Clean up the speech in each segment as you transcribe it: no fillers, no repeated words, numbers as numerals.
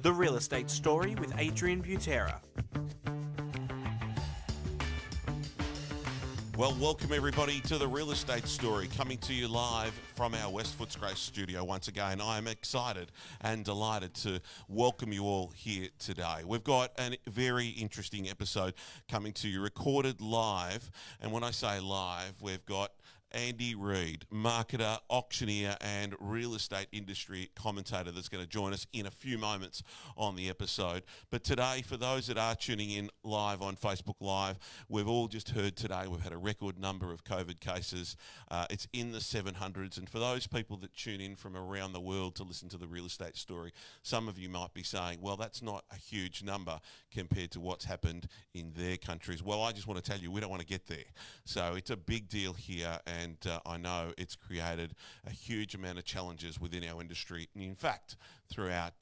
The Real Estate Story with Adrian Butera. Well, welcome everybody to The Real Estate Story, coming to you live from our West Footscray studio once again. I am excited and delighted to welcome you all here today. We've got a very interesting episode coming to you, recorded live. And when I say live, we've got Andy Reid, marketer, auctioneer and real estate industry commentator that's going to join us in a few moments on the episode. But today, for those that are tuning in live on Facebook Live, we've all just heard today we've had a record number of COVID cases. It's in the 700s. And for those people that tune in from around the world to listen to the real estate story, some of you might be saying, well, that's not a huge number compared to what's happened in their countries. Well, I just want to tell you, we don't want to get there. So it's a big deal here. And I know it's created a huge amount of challenges within our industry, and in fact, throughout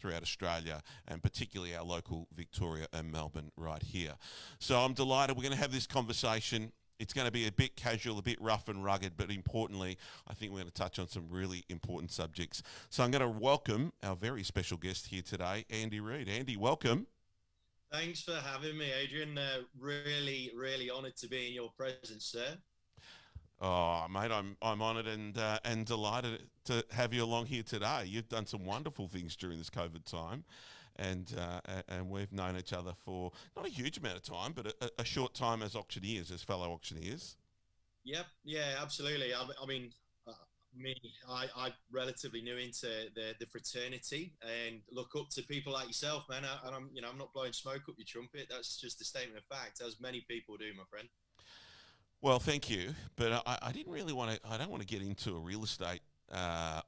Australia, and particularly our local Victoria and Melbourne right here. So I'm delighted we're going to have this conversation. It's going to be a bit casual, a bit rough and rugged, but importantly, I think we're going to touch on some really important subjects. So I'm going to welcome our very special guest here today, Andy Reid. Andy, welcome. Thanks for having me, Adrian. Really, really honoured to be in your presence, sir. Oh, mate, I'm honoured and delighted to have you along here today. You've done some wonderful things during this COVID time, and we've known each other for not a huge amount of time, but a short time as auctioneers, as fellow auctioneers. Yep, yeah, absolutely. I mean, I relatively new into the fraternity and look up to people like yourself, man. And I'm not blowing smoke up your trumpet. That's just a statement of fact, as many people do, my friend. Well, thank you, but I didn't really want to. I don't want to get into a real estate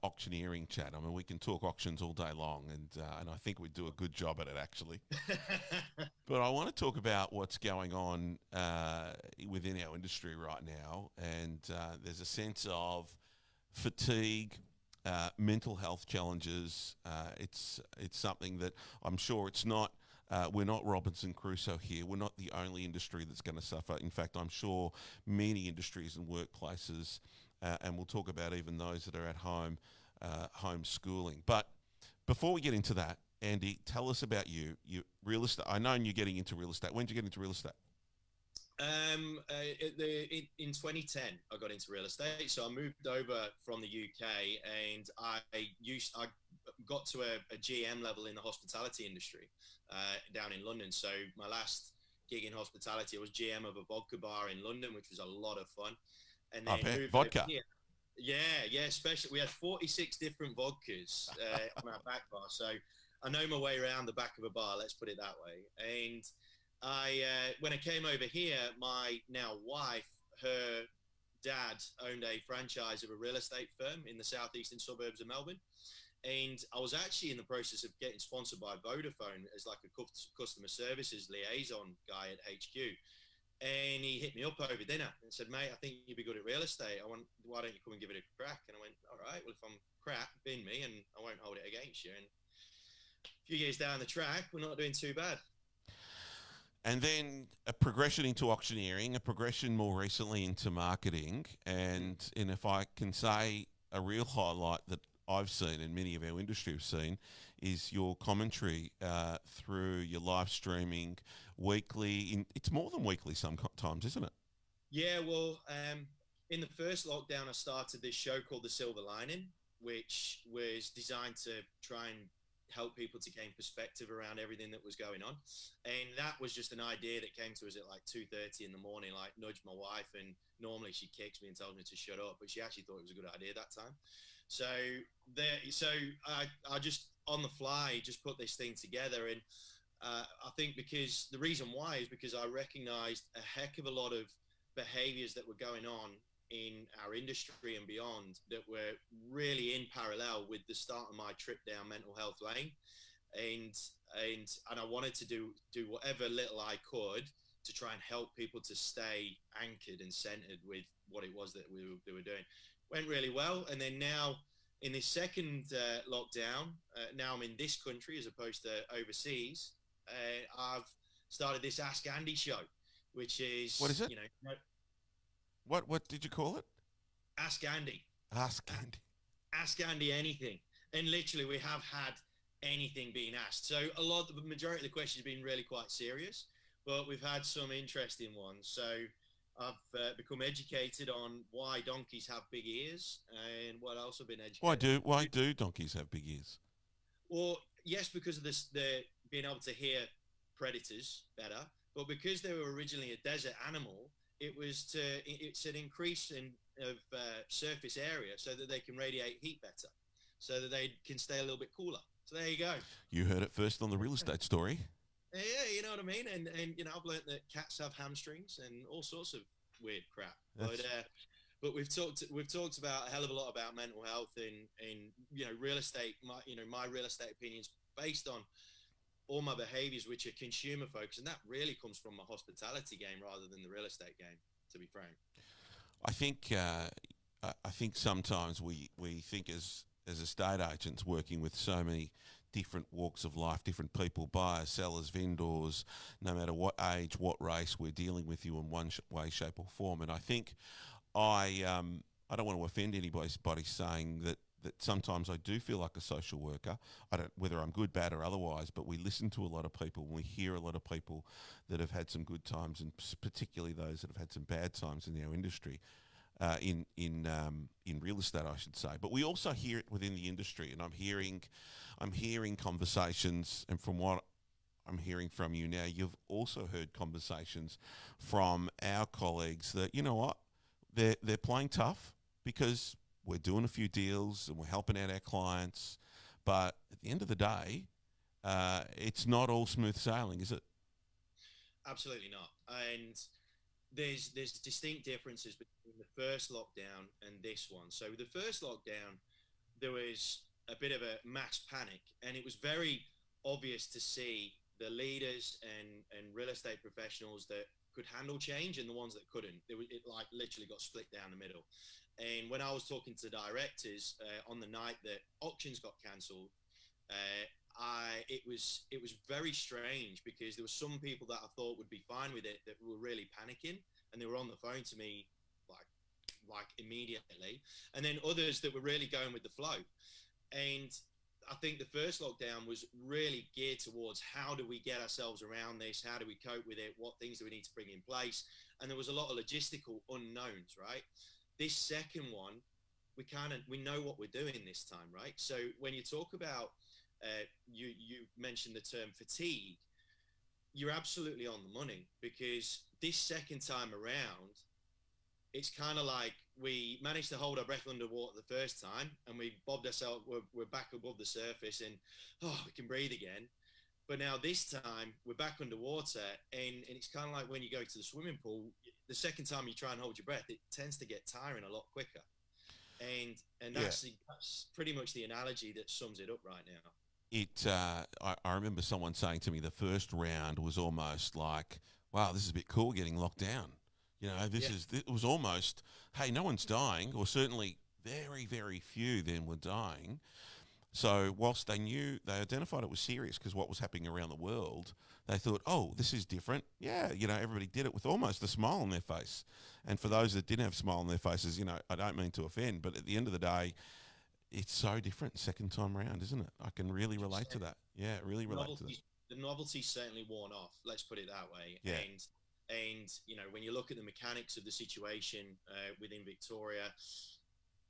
auctioneering chat. I mean, we can talk auctions all day long, and I think we do a good job at it, actually. But I want to talk about what's going on within our industry right now, and there's a sense of fatigue, mental health challenges. It's something that I'm sure it's not. We're not Robinson Crusoe here. We're not the only industry that's going to suffer. In fact, I'm sure many industries and workplaces, and we'll talk about even those that are at home, homeschooling. But before we get into that, Andy, tell us about you. You real estate. I know you're getting into real estate. When did you get into real estate? In 2010, I got into real estate. So I moved over from the UK, and I got to a GM level in the hospitality industry down in London. So my last gig in hospitality, I was GM of a vodka bar in London, which was a lot of fun. And then moved vodka. Yeah, especially we had 46 different vodkas on our back bar. So I know my way around the back of a bar, let's put it that way. And when I came over here, my now wife, her dad owned a franchise of a real estate firm in the southeastern suburbs of Melbourne. And I was actually in the process of getting sponsored by Vodafone as like a customer services liaison guy at HQ. And he hit me up over dinner and said, mate, I think you'd be good at real estate. Why don't you come and give it a crack? And I went, all right, well, if I'm crap, bin me and I won't hold it against you. And a few years down the track, we're not doing too bad. And then a progression into auctioneering, a progression more recently into marketing. And if I can say a real highlight that I've seen and many of our industry have seen is your commentary through your live streaming weekly. It's more than weekly sometimes, isn't it? Yeah, well, in the first lockdown, I started this show called The Silver Lining, which was designed to try and help people to gain perspective around everything that was going on. And that was just an idea that came to us at like 2:30 in the morning, like nudged my wife, and normally she kicks me and tells me to shut up, but she actually thought it was a good idea that time. So I just on the fly just put this thing together, and I think because the reason why is because I recognized a heck of a lot of behaviors that were going on in our industry and beyond that were really in parallel with the start of my trip down mental health lane, and I wanted to do whatever little I could to try and help people to stay anchored and centered with what it was that they were doing. Went really well. And then now in this second lockdown, now I'm in this country as opposed to overseas. I've started this Ask Andy show, which is, what is it? You know, what did you call it? Ask Andy. Ask Andy. Ask Andy anything. And literally we have had anything being asked. So the majority of the questions have been really quite serious, but we've had some interesting ones. So I've become educated on why donkeys have big ears, and what else I've been educated. Why do donkeys have big ears? Well, yes, because of this, the being able to hear predators better, but because they were originally a desert animal, it's an increase of surface area so that they can radiate heat better, so that they can stay a little bit cooler. So there you go. You heard it first on the real estate story. Yeah, you know what I mean. And I've learned that cats have hamstrings and all sorts of weird crap. But we've talked about a hell of a lot about mental health in real estate. My real estate opinions based on all my behaviors, which are consumer focused, and that really comes from my hospitality game rather than the real estate game, to be frank. I think sometimes we think as estate agents working with so many different walks of life, different people, buyers, sellers, vendors, no matter what age, what race, we're dealing with you in one way, shape or form. And I think I don't want to offend anybody saying that sometimes I do feel like a social worker. I don't, whether I'm good, bad, or otherwise, but we listen to a lot of people and we hear a lot of people that have had some good times, and particularly those that have had some bad times in our industry, in real estate, I should say. But we also hear it within the industry, and I'm hearing conversations, and from what I'm hearing from you now, you've also heard conversations from our colleagues that, you know what, they're playing tough because we're doing a few deals and we're helping out our clients, but at the end of the day, it's not all smooth sailing, is it? Absolutely not. And there's distinct differences between the first lockdown and this one. So the first lockdown, there was a bit of a mass panic, and it was very obvious to see the leaders and real estate professionals that could handle change and the ones that couldn't. It like literally got split down the middle. And when I was talking to directors on the night that auctions got cancelled, it was very strange, because there were some people that I thought would be fine with it that were really panicking, and they were on the phone to me like immediately, and then others that were really going with the flow. And I think the first lockdown was really geared towards how do we get ourselves around this, how do we cope with it, what things do we need to bring in place, and there was a lot of logistical unknowns, right? This second one, we know what we're doing this time, right? So when you talk about you mentioned the term fatigue, you're absolutely on the money, because this second time around, it's kind of like we managed to hold our breath underwater the first time, and we bobbed ourselves, we're back above the surface, and we can breathe again. But now this time we're back underwater, and it's kind of like when you go to the swimming pool, the second time you try and hold your breath, it tends to get tiring a lot quicker. And that's pretty much the analogy that sums it up right now. I remember someone saying to me the first round was almost like, wow, this is a bit cool getting locked down. You know, it was almost, hey, no one's dying, or certainly very, very few then were dying. So whilst they identified it was serious because what was happening around the world, they thought, oh, this is different. Yeah, you know, everybody did it with almost a smile on their face. And for those that didn't have a smile on their faces, you know, I don't mean to offend, but at the end of the day, it's so different second time around, isn't it? I can really relate to that. Yeah, really relate to that. The novelty's certainly worn off, let's put it that way. Yeah. And you know, when you look at the mechanics of the situation within Victoria,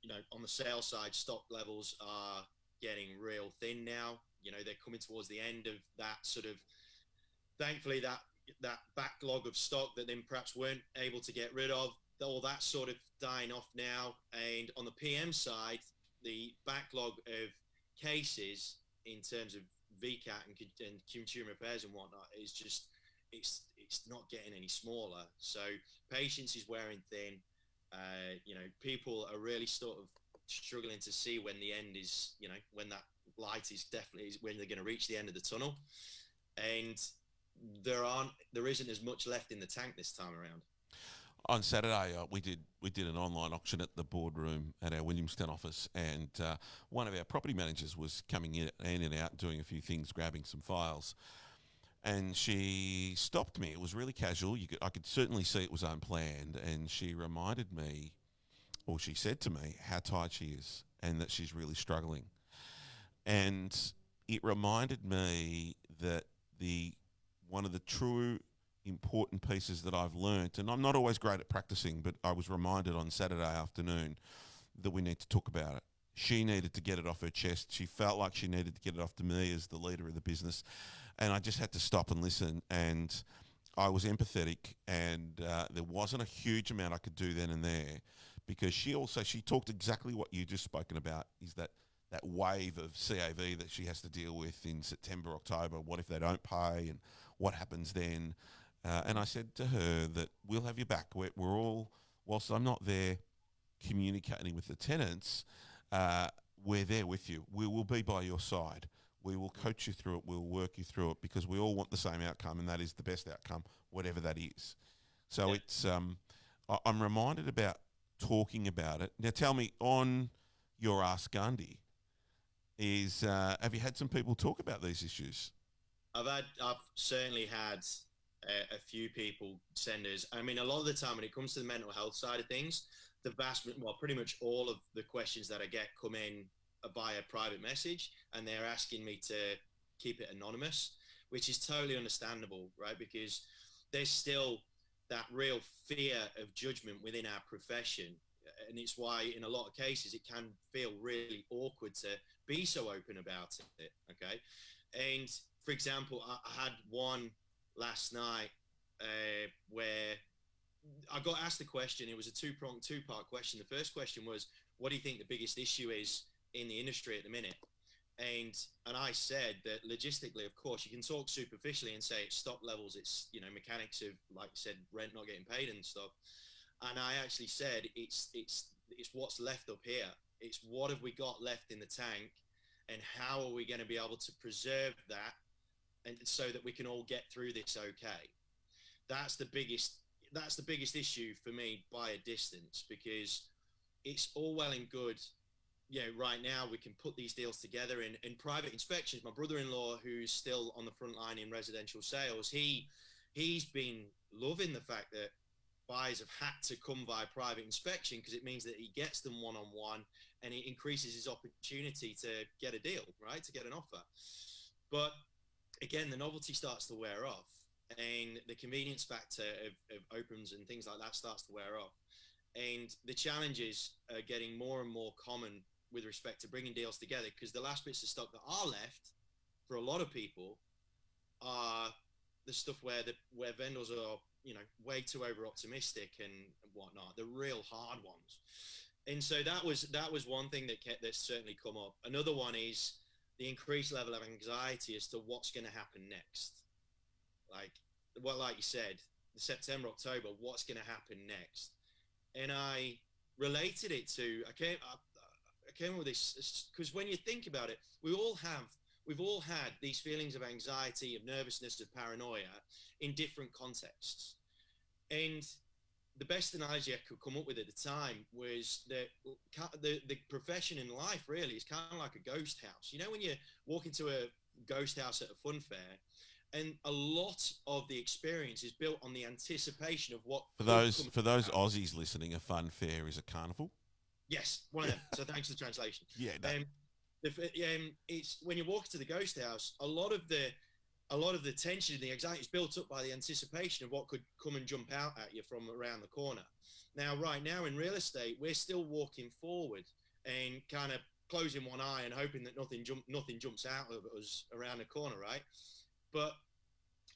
you know, on the sales side, stock levels are getting real thin now. You know, they're coming towards the end of that sort of, thankfully, that backlog of stock that then perhaps weren't able to get rid of, all that sort of dying off now. And on the PM side, the backlog of cases in terms of VCAT and consumer repairs and whatnot is just, it's not getting any smaller. So patience is wearing thin. You know, people are really sort of struggling to see when the end is, you know, when that light is definitely when they're going to reach the end of the tunnel. And there isn't as much left in the tank this time around. On Saturday, we did an online auction at the boardroom at our Williamstown office, and one of our property managers was coming in and out, doing a few things, grabbing some files. And she stopped me. It was really casual. I could certainly see it was unplanned. And she reminded me, or she said to me, how tired she is and that she's really struggling. And it reminded me that one of the true important pieces that I've learnt, and I'm not always great at practicing, but I was reminded on Saturday afternoon that we need to talk about it. She needed to get it off her chest. She felt like she needed to get it off to me as the leader of the business. And I just had to stop and listen. And I was empathetic, and there wasn't a huge amount I could do then and there, because she talked exactly what you just spoken about, is that wave of CAV that she has to deal with in September, October. What if they don't pay, and what happens then? And I said to her that we'll have you back. We're all, whilst I'm not there communicating with the tenants, we're there with you. We will be by your side. We will coach you through it. We'll work you through it, because we all want the same outcome, and that is the best outcome, whatever that is. So it's I'm reminded about talking about it. Now tell me, on your Ask Gandhi, have you had some people talk about these issues? I've certainly had a few people send us. I mean, a lot of the time when it comes to the mental health side of things, pretty much all of the questions that I get come in via private message, and they're asking me to keep it anonymous, which is totally understandable, right? Because there's still that real fear of judgment within our profession. And it's why in a lot of cases it can feel really awkward to be so open about it, okay? And for example, I had one last night where I got asked a question. It was a two-part question. The first question was, what do you think the biggest issue is in the industry at the minute? And I said that logistically, of course, you can talk superficially and say it's stock levels, it's, mechanics of, like you said, rent not getting paid and stuff. And I actually said it's what's left up here. It's what have we got left in the tank, and how are we going to be able to preserve that, and so that we can all get through this okay. That's the biggest issue for me by a distance, because it's all well and good. Right now we can put these deals together in private inspections. My brother-in-law, who's still on the front line in residential sales, he's been loving the fact that buyers have had to come via private inspection, because it means that he gets them one-on-one, and it increases his opportunity to get a deal, right, to get an offer. But again, the novelty starts to wear off, and the convenience factor of opens and things like that starts to wear off. And the challenges are getting more and more common with respect to bringing deals together, because the last bits of stock that are left for a lot of people are the stuff where vendors are, way too over optimistic and whatnot, the real hard ones. And so that was one thing that's certainly come up. Another one is the increased level of anxiety as to what's going to happen next. Like you said, the September, October, what's going to happen next? And I related it to, I came up with this, because when you think about it, we've all had these feelings of anxiety, of nervousness, of paranoia in different contexts. And the best analogy I could come up with at the time was that the profession in life really is kind of like a ghost house. When you walk into a ghost house at a fun fair, and a lot of the experience is built on the anticipation of what. For those Aussies listening, a fun fair is a carnival. Yes, one of them. So thanks for the translation. Yeah. It's when you walk to the ghost house, a lot of the tension and the anxiety is built up by the anticipation of what could come and jump out at you from around the corner. Now, right now in real estate, we're still walking forward and kind of closing one eye and hoping that nothing jumps out of us around the corner, right? But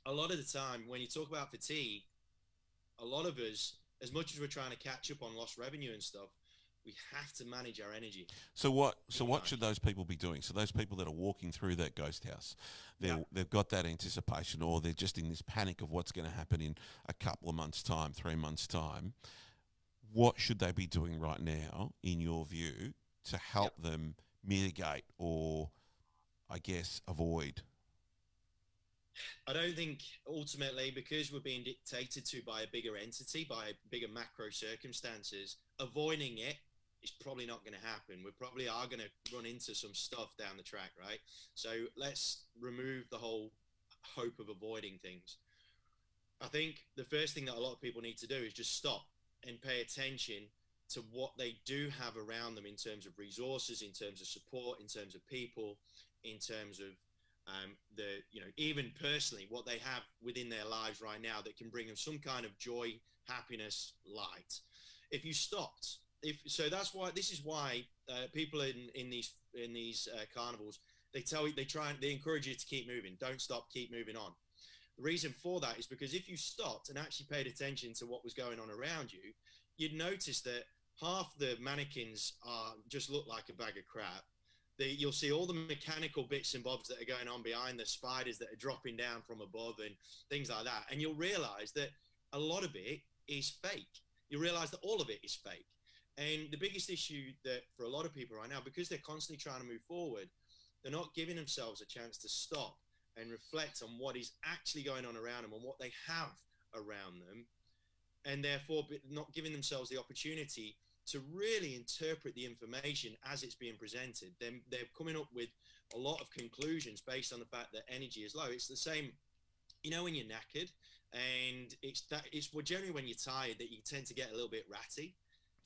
a lot of the time, when you talk about fatigue, a lot of us, as much as we're trying to catch up on lost revenue and stuff, we have to manage our energy. So what should those people be doing? So those people that are walking through that ghost house, they've got that anticipation, or they're just in this panic of what's going to happen in a couple of months' time, 3 months' time. What should they be doing right now, in your view, to help them mitigate or, I guess, avoid? I don't think ultimately, because we're being dictated to by a bigger entity, by bigger macro circumstances, avoiding it is probably not going to happen. We probably are going to run into some stuff down the track, right? So let's remove the whole hope of avoiding things. I think the first thing that a lot of people need to do is just stop and pay attention to what they do have around them in terms of resources, in terms of support, in terms of people, in terms of even personally, what they have within their lives right now that can bring them some kind of joy, happiness, light. If you stopped, this is why people in these carnivals, they encourage you to keep moving. Don't stop, keep moving on. The reason for that is because if you stopped and actually paid attention to what was going on around you, you'd notice that half the mannequins just look like a bag of crap. You'll see all the mechanical bits and bobs that are going on behind, the spiders that are dropping down from above and things like that. And you'll realize that a lot of it is fake. You realize that all of it is fake. And the biggest issue that for a lot of people right now, because they're constantly trying to move forward, they're not giving themselves a chance to stop and reflect on what is actually going on around them and what they have around them, and therefore not giving themselves the opportunity to really interpret the information as it's being presented. Then they're coming up with a lot of conclusions based on the fact that energy is low. It's the same, when you're knackered, and it's generally when you're tired that you tend to get a little bit ratty.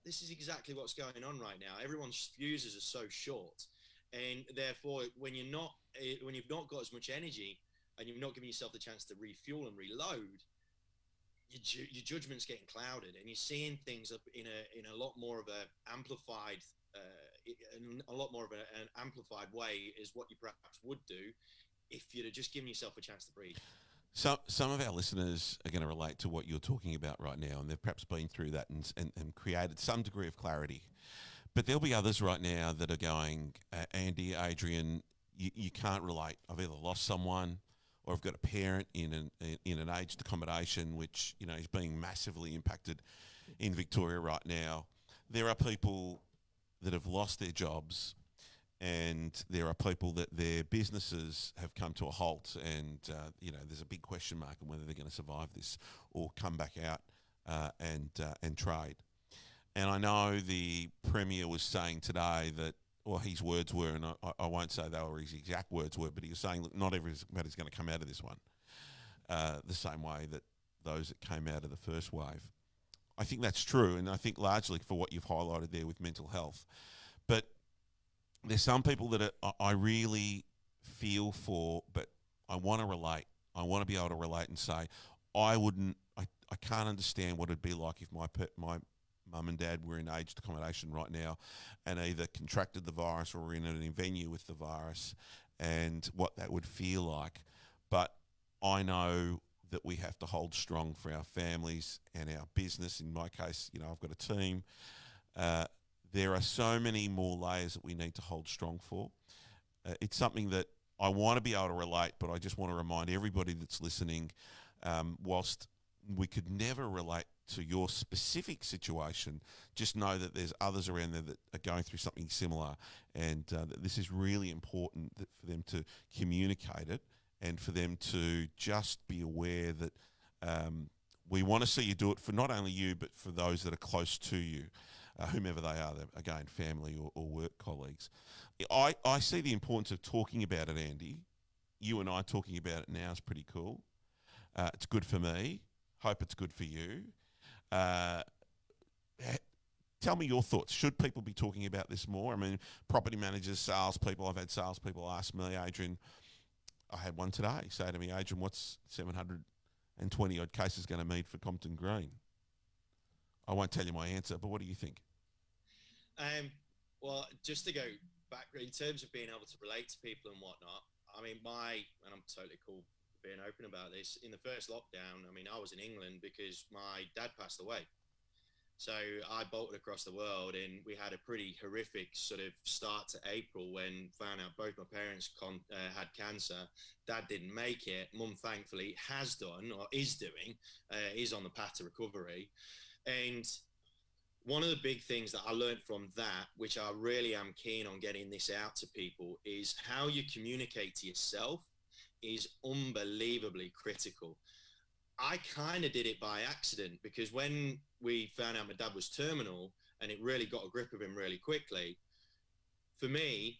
This is exactly what's going on right now. Everyone's fuses are so short, and therefore when you've not got as much energy and you're not giving yourself the chance to refuel and reload, your judgment's getting clouded, and you're seeing things up in a lot more of an amplified way is what you perhaps would do if you'd have just given yourself a chance to breathe. So some of our listeners are going to relate to what you're talking about right now, and they've perhaps been through that and created some degree of clarity. But there'll be others right now that are going, Andy, Adrian, you can't relate. I've either lost someone, or I've got a parent in an aged accommodation, which is being massively impacted in Victoria right now. There are people that have lost their jobs, and there are people that their businesses have come to a halt, and there's a big question mark on whether they're going to survive this or come back out and trade. And I know the Premier was saying today that, well, his words were, and I won't say they were his exact words were, but he was saying, look, not everybody's going to come out of this one the same way that those that came out of the first wave. I think that's true, and I think largely for what you've highlighted there with mental health. But there's some people that I really feel for, but I want to relate. I want to be able to relate and say, I can't understand what it'd be like if my mum and dad were in aged accommodation right now and either contracted the virus or were in a venue with the virus, and what that would feel like. But I know that we have to hold strong for our families and our business. In my case, I've got a team. There are so many more layers that we need to hold strong for. It's something that I want to be able to relate, but I just want to remind everybody that's listening, whilst we could never relate to your specific situation, just know that there's others around there that are going through something similar, and that this is really important for them to communicate it, and for them to just be aware that we want to see you do it for not only you, but for those that are close to you, whomever they are, again, family or work colleagues. I see the importance of talking about it, Andy. You and I talking about it now is pretty cool. It's good for me. Hope it's good for you. Tell me your thoughts. Should people be talking about this more? I mean, property managers, salespeople. I've had salespeople ask me, Adrian, I had one today say to me, Adrian, what's 720 odd cases going to mean for Compton Green? I won't tell you my answer, but what do you think? Well, just to go back in terms of being able to relate to people and whatnot, I mean, and I'm totally cool being open about this, in the first lockdown, I mean, I was in England because my dad passed away. So I bolted across the world, and we had a pretty horrific sort of start to April when found out both my parents had cancer. Dad didn't make it. Mum, thankfully, has done, or is doing, is on the path to recovery. And one of the big things that I learned from that, which I really am keen on getting this out to people, is how you communicate to yourself is unbelievably critical. I kind of did it by accident, because when we found out my dad was terminal and it really got a grip of him really quickly, for me,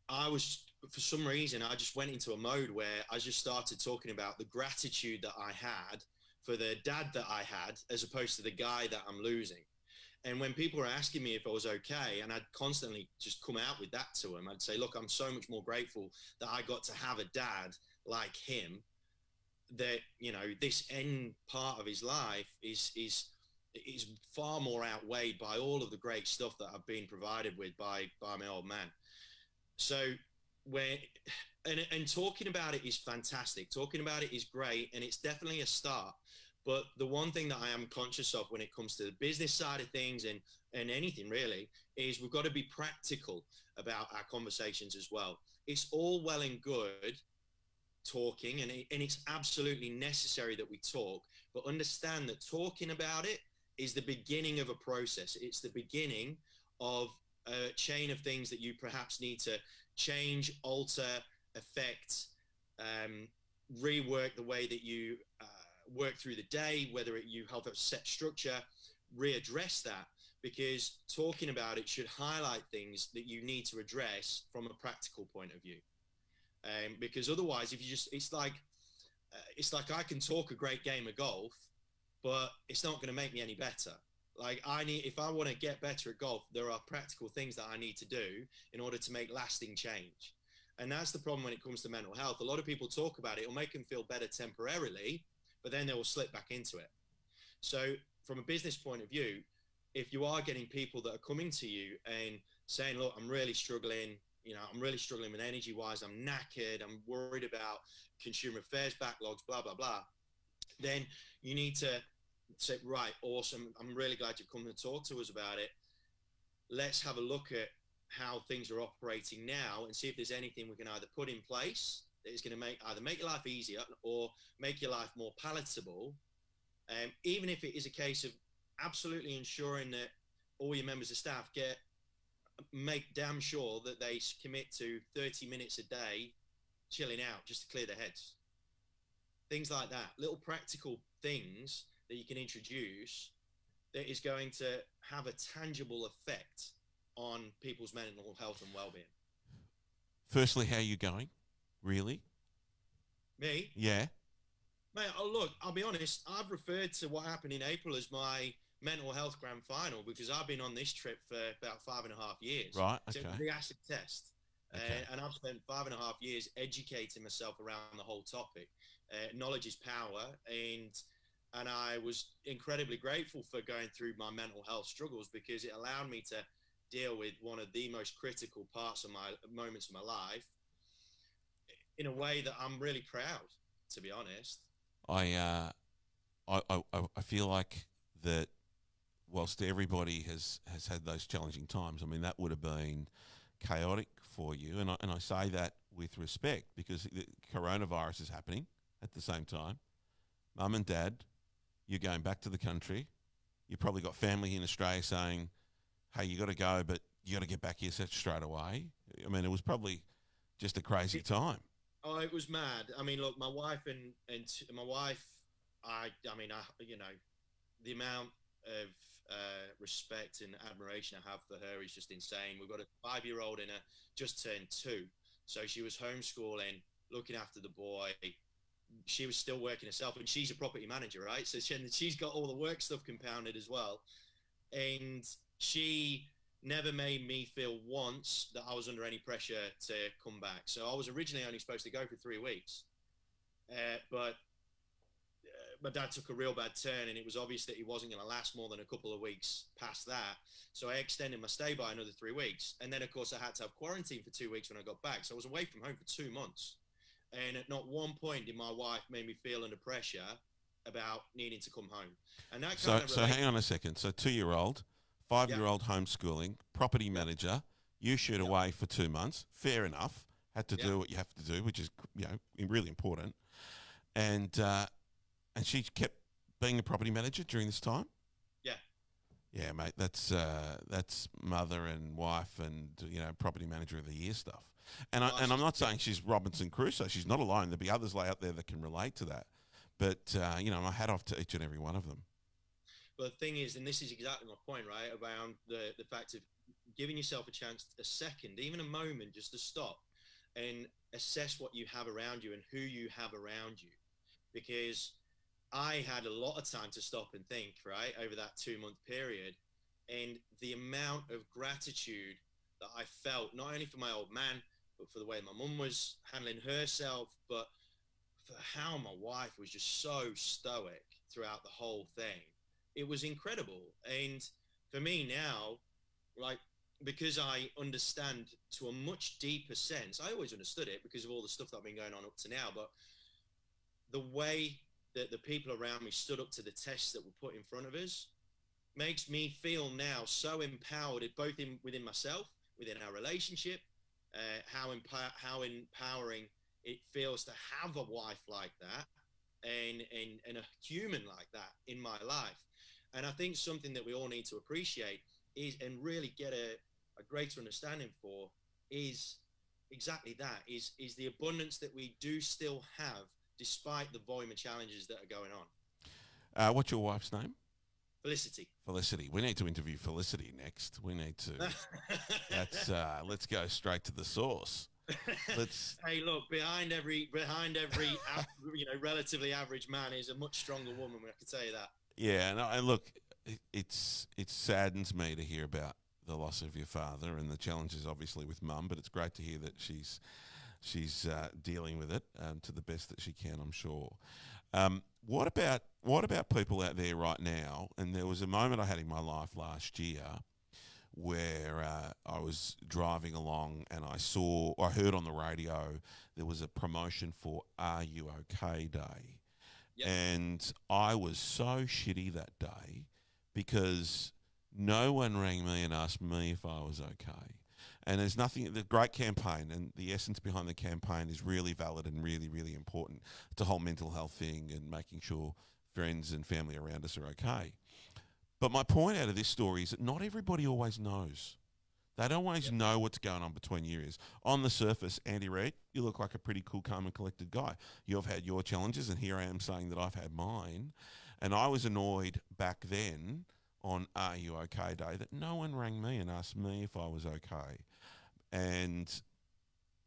for some reason, I just went into a mode where I just started talking about the gratitude that I had for the dad that I had, as opposed to the guy that I'm losing. And when people were asking me if I was okay, and I'd constantly just come out with that to them, I'd say, look, I'm so much more grateful that I got to have a dad like him, that, you know, this end part of his life is far more outweighed by all of the great stuff that I've been provided with by my old man. So when and talking about it is fantastic. Talking about it is great, and it's definitely a start. But the one thing that I am conscious of when it comes to the business side of things and anything really is we've got to be practical about our conversations as well. It's all well and good talking, and it's absolutely necessary that we talk, but understand that talking about it is the beginning of a process. It's the beginning of a chain of things that you perhaps need to change, alter, affect, rework the way that you work through the day, whether you have a set structure, readdress that, because talking about it should highlight things that you need to address from a practical point of view. Because otherwise, if you just, it's like I can talk a great game of golf, but it's not going to make me any better. Like if I want to get better at golf, there are practical things that I need to do in order to make lasting change. And that's the problem when it comes to mental health. A lot of people talk about it, it'll make them feel better temporarily, but then they will slip back into it. So from a business point of view, if you are getting people that are coming to you and saying, look, I'm really struggling, I'm really struggling with energy wise, I'm knackered, I'm worried about consumer affairs backlogs, blah, blah, blah, then you need to say, right, awesome, I'm really glad you've come to talk to us about it. Let's have a look at how things are operating now and see if there's anything we can either put in place that is going to either make your life easier or make your life more palatable. Even if it is a case of absolutely ensuring that all your members of staff make damn sure that they commit to 30 minutes a day chilling out just to clear their heads. Things like that, little practical things that you can introduce that is going to have a tangible effect on people's mental health and well-being. Firstly, how are you going? Really? Me? Yeah. Mate, look, I'll be honest, I've referred to what happened in April as my mental health grand final because I've been on this trip for about 5.5 years. Right, okay. So it was the acid test. Okay. And I've spent 5.5 years educating myself around the whole topic. Knowledge is power, and I was incredibly grateful for going through my mental health struggles because it allowed me to deal with one of the most critical parts of my moments of my life in a way that I'm really proud, to be honest. I feel like that whilst everybody has had those challenging times, I mean, that would have been chaotic for you. And I say that with respect because the coronavirus is happening at the same time. Mum and Dad, you're going back to the country. You've probably got family in Australia saying, hey, you got to go, but you got to get back here straight away. I mean, it was probably just a crazy time. Oh, it was mad. I mean, look, my wife and my wife, I mean, the amount of respect and admiration I have for her is just insane. We've got a 5-year-old and a just turned 2. So she was homeschooling, looking after the boy. She was still working herself, and she's a property manager, right? So she's got all the work stuff compounded as well. And she never made me feel once that I was under any pressure to come back. So I was originally only supposed to go for 3 weeks, but my dad took a real bad turn, and it was obvious that he wasn't going to last more than a couple of weeks past that. So I extended my stay by another 3 weeks. And then, of course, I had to have quarantine for 2 weeks when I got back. So I was away from home for 2 months. And at not one point did my wife make me feel under pressure about needing to come home. And that So hang on a second. So 2-year-old, 5-year-old homeschooling, property manager, you shoot away for 2 months. Fair enough. Had to do what you have to do, which is really important. And she kept being a property manager during this time. Yeah, mate. That's mother and wife and property manager of the year stuff. And I'm not saying she's Robinson Crusoe. She's not alone. There'll be others out there that can relate to that. But my hat off to each and every one of them. But the thing is, and this is exactly my point, right, around the fact of giving yourself a chance, a second, even a moment, just to stop and assess what you have around you and who you have around you. Because I had a lot of time to stop and think, right, over that 2-month period. and the amount of gratitude that I felt, not only for my old man, but for the way my mum was handling herself, but for how my wife was just so stoic throughout the whole thing. It was incredible. And for me now, like, because I understand to a much deeper sense, I always understood it because of all the stuff that I've been going on up to now, but the way that the people around me stood up to the tests that were put in front of us makes me feel now so empowered, both within myself, within our relationship, how empowering it feels to have a wife like that and a human like that in my life. And I think something that we all need to appreciate is, and really get a greater understanding for, is exactly that, is the abundance that we do still have despite the volume of challenges that are going on. What's your wife's name? Felicity. Felicity. We need to interview Felicity next. We need to. Let's go straight to the source. Hey, look, behind every relatively average man is a much stronger woman. I can tell you that. Yeah, and look, it saddens me to hear about the loss of your father and the challenges, obviously, with Mum. But it's great to hear that she's dealing with it to the best that she can, I'm sure. What about people out there right now? And there was a moment I had in my life last year where I was driving along and I heard on the radio there was a promotion for Are You OK Day. Yep. And I was so shitty that day because no one rang me and asked me if I was okay. And there's nothing, the great campaign and the essence behind the campaign is really valid and really, really important. It's a whole mental health thing and making sure friends and family around us are okay. But my point out of this story is that not everybody always knows. They don't always know what's going on between your ears. On the surface, Andy Reid, you look like a pretty cool, calm and collected guy. You've had your challenges, and here I am saying that I've had mine. And I was annoyed back then on Are You OK Day that no one rang me and asked me if I was okay. And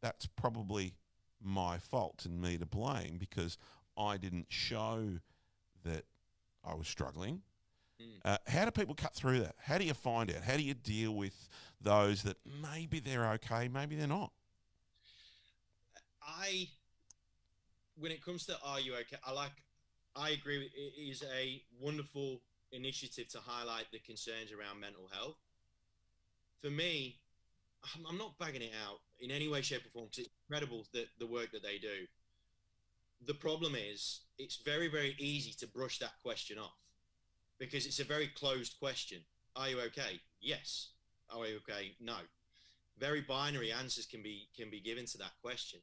that's probably my fault and me to blame because I didn't show that I was struggling. How do people cut through that? How do you find out? How do you deal with those that maybe they're okay, maybe they're not? When it comes to Are You OK, I agree with it is a wonderful initiative to highlight the concerns around mental health. For me, I'm not bagging it out in any way, shape or form because it's incredible that the work that they do. The problem is it's very, very easy to brush that question off because it's a very closed question. Are you okay? Yes. Are you okay? No. Very binary answers can be given to that question.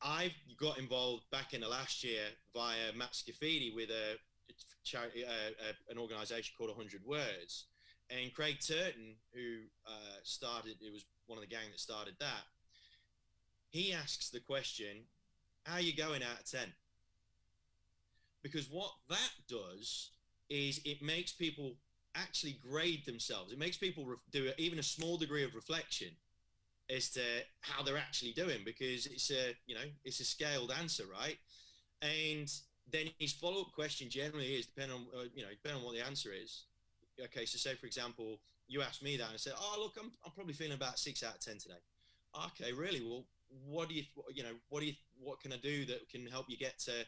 I've got involved back in the last year via Matt Scafidi with a charity, an organisation called 100 Words. And Craig Turton, who it was one of the gang that started that, he asks the question, how are you going out of 10? Because what that does is it makes people actually grade themselves. It makes people do even a small degree of reflection as to how they're actually doing, because it's a scaled answer, right? And then his follow-up question generally is, depending on what the answer is. Okay, so say for example, you asked me that and I said, "Oh, look, I'm probably feeling about 6 out of 10 today." Okay, really? Well, what can I do that can help you get to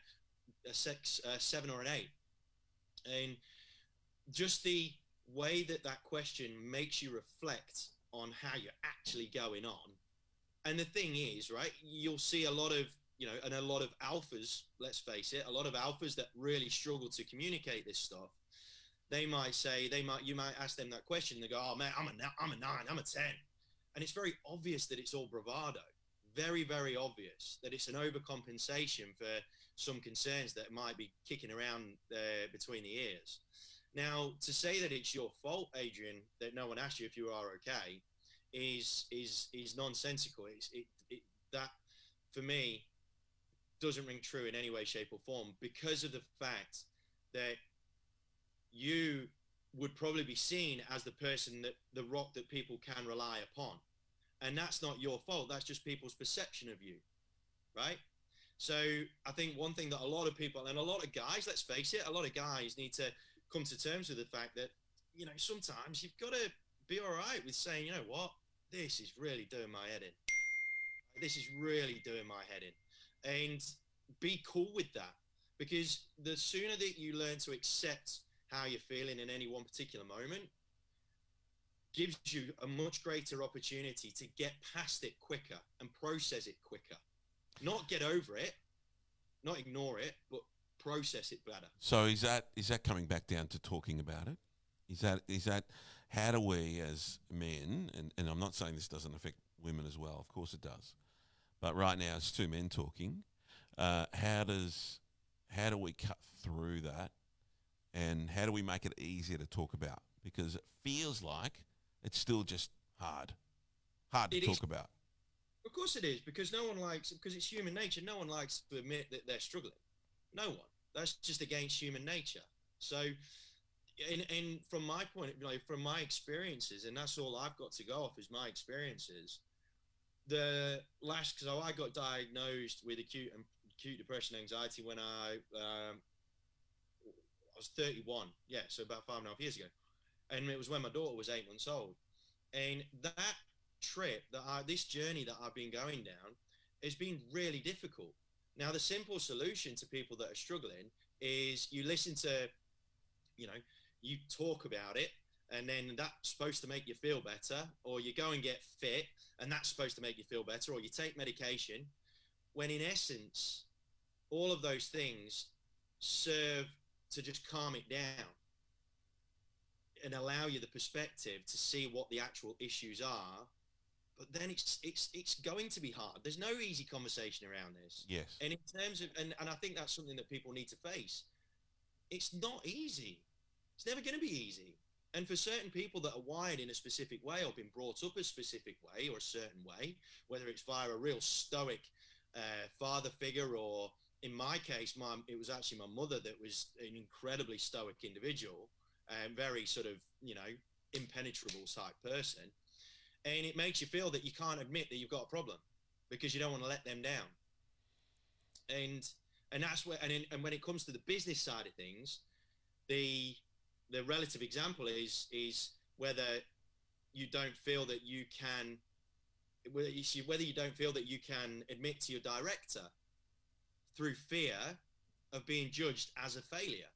a 6, 7, or an 8? And just the way that question makes you reflect on how you're actually going on. And the thing is, right, you'll see a lot of alphas, let's face it, a lot of alphas that really struggle to communicate this stuff. You might ask them that question, they go, "Oh man, I'm a 9, I'm a 10." And it's very obvious that it's all bravado. Very, very obvious that it's an overcompensation for some concerns that might be kicking around between the ears. Now, to say that it's your fault, Adrian, that no one asked you if you are okay, is nonsensical. That for me doesn't ring true in any way, shape, or form, because of the fact that you would probably be seen as the person, that the rock that people can rely upon. And that's not your fault. That's just people's perception of you, right? So I think one thing that a lot of people, and a lot of guys, let's face it, a lot of guys need to come to terms with the fact that sometimes you've got to be all right with saying, you know what, this is really doing my head in. This is really doing my head in. And be cool with that, because the sooner that you learn to accept how you're feeling in any one particular moment, gives you a much greater opportunity to get past it quicker and process it quicker. Not get over it, not ignore it, but process it better. So is that coming back down to talking about it? Is that how do we as men, and I'm not saying this doesn't affect women as well, of course it does, but right now it's two men talking. How do we cut through that, and how do we make it easier to talk about? Because it feels like it's still just hard to talk about. Of course it is, because because it's human nature. No one likes to admit that they're struggling. No one. That's just against human nature. So, and from my point of view, from my experiences, and that's all I've got to go off is my experiences. So I got diagnosed with acute depression, anxiety when I was 31. Yeah, so about 5.5 years ago, and it was when my daughter was 8 months old. And that trip, this journey that I've been going down, has been really difficult. Now, the simple solution to people that are struggling is you listen to, you talk about it, and then that's supposed to make you feel better, or you go and get fit, and that's supposed to make you feel better, or you take medication, when in essence, all of those things serve to just calm it down and allow you the perspective to see what the actual issues are. But then it's going to be hard. There's no easy conversation around this. Yes. And in terms of, and I think that's something that people need to face. It's not easy. It's never going to be easy. And for certain people that are wired in a specific way or been brought up a specific way or a certain way, whether it's via a real stoic father figure, or in my case, it was actually my mother that was an incredibly stoic individual, very sort of, impenetrable type person. And it makes you feel that you can't admit that you've got a problem because you don't want to let them down. And that's where, and when it comes to the business side of things, the relative example is whether you don't feel that you can, whether you don't feel that you can admit to your director through fear of being judged as a failure.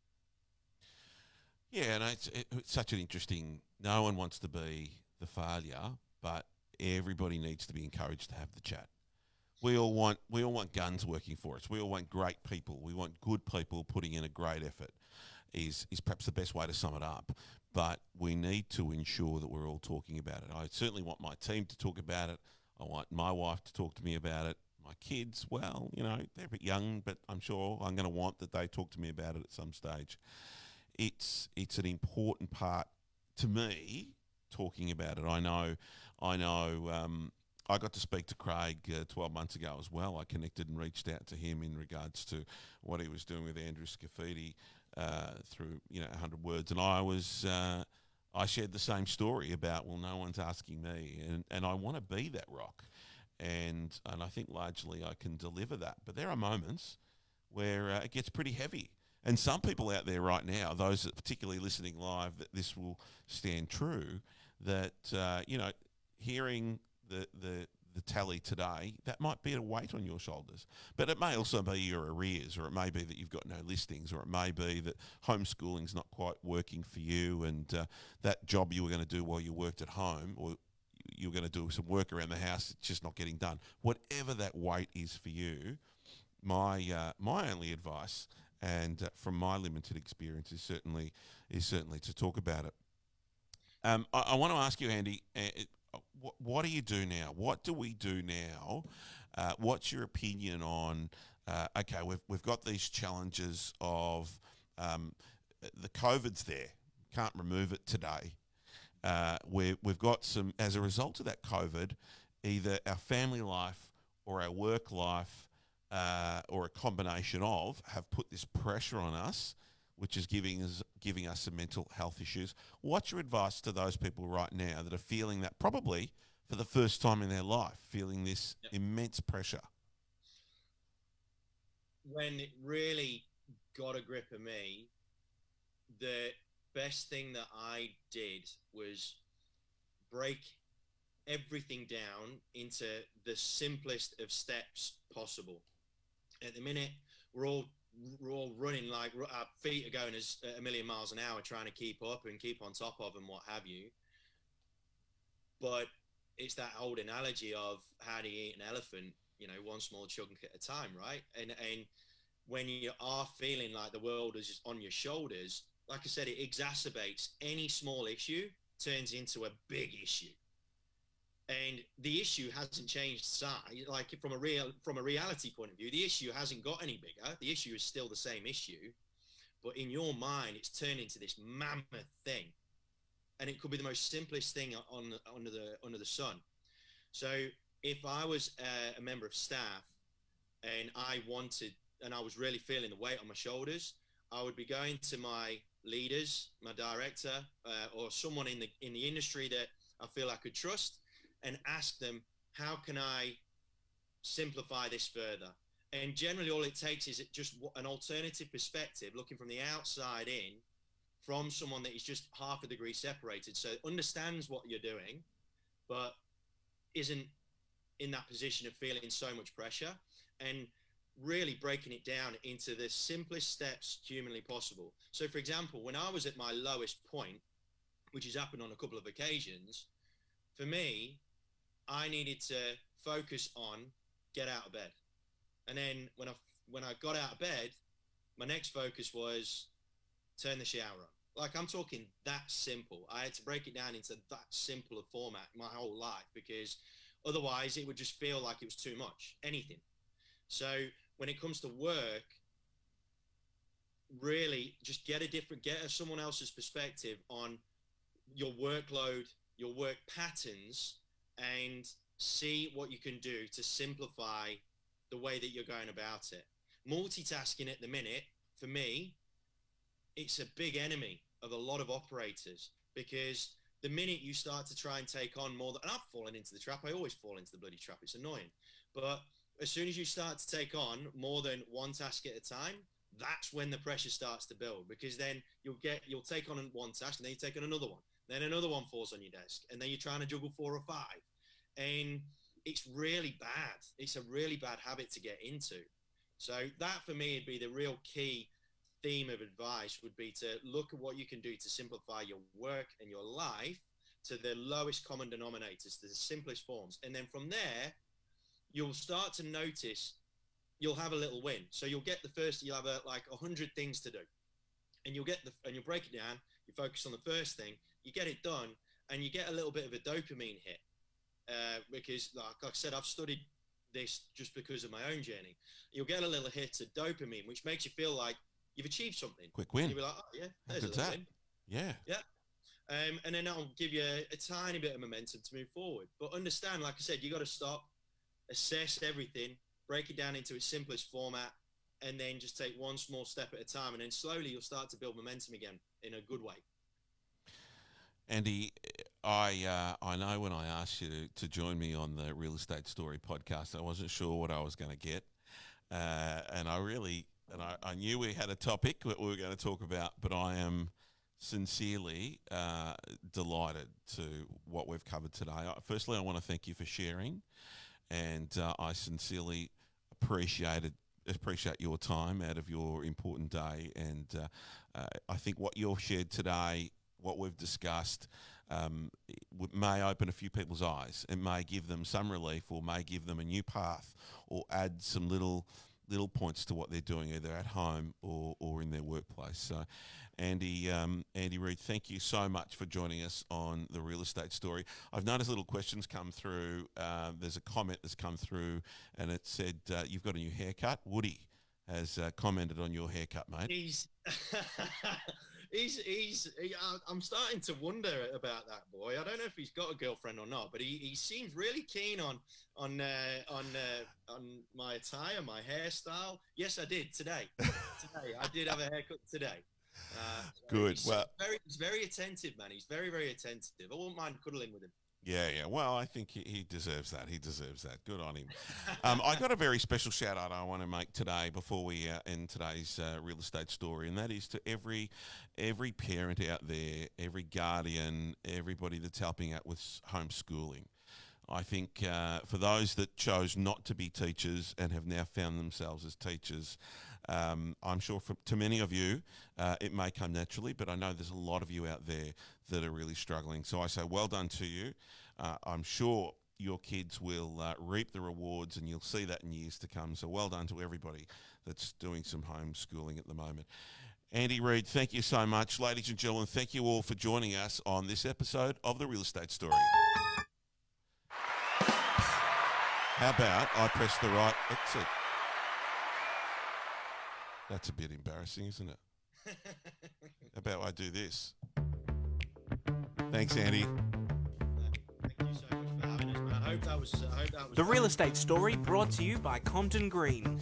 Yeah, and it's such an interesting. No one wants to be the failure, but everybody needs to be encouraged to have the chat. We all want guns working for us. We all want great people. We want good people putting in a great effort. Is perhaps the best way to sum it up. But we need to ensure that we're all talking about it. I certainly want my team to talk about it. I want my wife to talk to me about it. My kids, well, they're a bit young, but I'm sure I'm going to want that they talk to me about it at some stage. It's an important part to me, talking about it. I know. I got to speak to Craig 12 months ago as well. I connected and reached out to him in regards to what he was doing with Andrew Scafidi through 100 Words, and I shared the same story about, well, no one's asking me, and I want to be that rock, and I think largely I can deliver that. But there are moments where it gets pretty heavy. And some people out there right now, those that particularly listening live, that this will stand true, that, hearing the tally today, that might be a weight on your shoulders. But it may also be your arrears, or it may be that you've got no listings, or it may be that homeschooling's not quite working for you, and that job you were going to do while you worked at home, or you were going to do some work around the house, it's just not getting done. Whatever that weight is for you, my only advice, and from my limited experience, is certainly to talk about it. I want to ask you, Andy, what do you do now? What do we do now? What's your opinion on? Okay, we've got these challenges of the COVID's there. Can't remove it today. We've got some, as a result of that COVID, either our family life or our work life, or a combination of, have put this pressure on us, which is giving us some mental health issues. What's your advice to those people right now that are feeling that, probably for the first time in their life, feeling this immense pressure? When it really got a grip of me, that best thing that I did was break everything down into the simplest of steps possible. At the minute, we're all running like our feet are going as a million miles an hour, trying to keep up and keep on top of and what have you. But it's that old analogy of how do you eat an elephant? You know, one small chunk at a time, right? And when you are feeling like the world is just on your shoulders, like I said, it exacerbates any small issue, turns into a big issue. And the issue hasn't changed size. Like from a reality point of view, the issue hasn't got any bigger. The issue is still the same issue, but in your mind, it's turned into this mammoth thing. And it could be the most simplest thing under the sun. So if I was a member of staff and I was really feeling the weight on my shoulders, I would be going to my leaders, my director, or someone in the industry that I feel I could trust, and ask them, how can I simplify this further? And generally all it takes is just an alternative perspective, looking from the outside in, from someone that is just half a degree separated, so understands what you're doing, but isn't in that position of feeling so much pressure, and really breaking it down into the simplest steps humanly possible. So for example, when I was at my lowest point, which has happened on a couple of occasions, for me, I needed to focus on get out of bed. And then when I got out of bed, my next focus was turn the shower on. Like, I'm talking that simple. I had to break it down into that simple a format my whole life, because otherwise it would just feel like it was too much, anything. So when it comes to work, really just get someone else's perspective on your workload, your work patterns, and see what you can do to simplify the way that you're going about it. Multitasking at the minute, for me, it's a big enemy of a lot of operators, because the minute you start to try and take on more and I've fallen into the trap. I always fall into the bloody trap. It's annoying. But as soon as you start to take on more than one task at a time, that's when the pressure starts to build, because then you'll take on one task and then you take on another one. Then another one falls on your desk, and then you're trying to juggle 4 or 5. And it's really bad. It's a really bad habit to get into. So that for me would be the real key theme of advice, would be to look at what you can do to simplify your work and your life to the lowest common denominators, to the simplest forms. And then from there, you'll start to notice you'll have a little win. So you'll have like 100 things to do, and you'll break it down. You focus on the first thing, you get it done, and you get a little bit of a dopamine hit. Because like I said, I've studied this just because of my own journey. You'll get a little hit of dopamine, which makes you feel like you've achieved something. Quick win. And you'll be like, oh yeah, there's a little win. Yeah. Yeah. And then that'll give you a tiny bit of momentum to move forward. But understand, like I said, you got to stop, assess everything, break it down into its simplest format, and then just take one small step at a time. And then slowly you'll start to build momentum again in a good way. Andy, I know when I asked you to join me on the Real Estate Story podcast, I wasn't sure what I was going to get. And I knew we had a topic that we were going to talk about, but I am sincerely delighted to what we've covered today. Firstly, I want to thank you for sharing, and I sincerely appreciate your time out of your important day. And I think what you've shared today, what we've discussed, may open a few people's eyes. It may give them some relief, or may give them a new path, or add some little points to what they're doing, either at home or in their workplace. So, Andy Reid, thank you so much for joining us on The Real Estate Story. I've noticed little questions come through. There's a comment that's come through, and it said, you've got a new haircut. Woody has commented on your haircut, mate. I'm starting to wonder about that boy. I don't know if he's got a girlfriend or not, but he seems really keen on my attire, my hairstyle. Yes, I did today. I did have a haircut today. Good. He's very attentive, man. He's very, very attentive. I wouldn't mind cuddling with him. Yeah. Well, I think he deserves that. He deserves that. Good on him. I got a very special shout out I want to make today before we end today's real estate story, and that is to every parent out there, every guardian, everybody that's helping out with homeschooling. I think for those that chose not to be teachers and have now found themselves as teachers, I'm sure to many of you it may come naturally, but I know there's a lot of you out there that are really struggling. So I say well done to you. I'm sure your kids will reap the rewards, and you'll see that in years to come. So well done to everybody that's doing some homeschooling at the moment. Andy, Reid, thank you so much. Ladies and gentlemen, thank you all for joining us on this episode of The Real Estate Story. How about I press the right exit? That's a bit embarrassing, isn't it? How about I do this? Thanks, Andy. Thank you so much for having us, man. I hope that was The Real fun. Estate Story brought to you by Compton Green.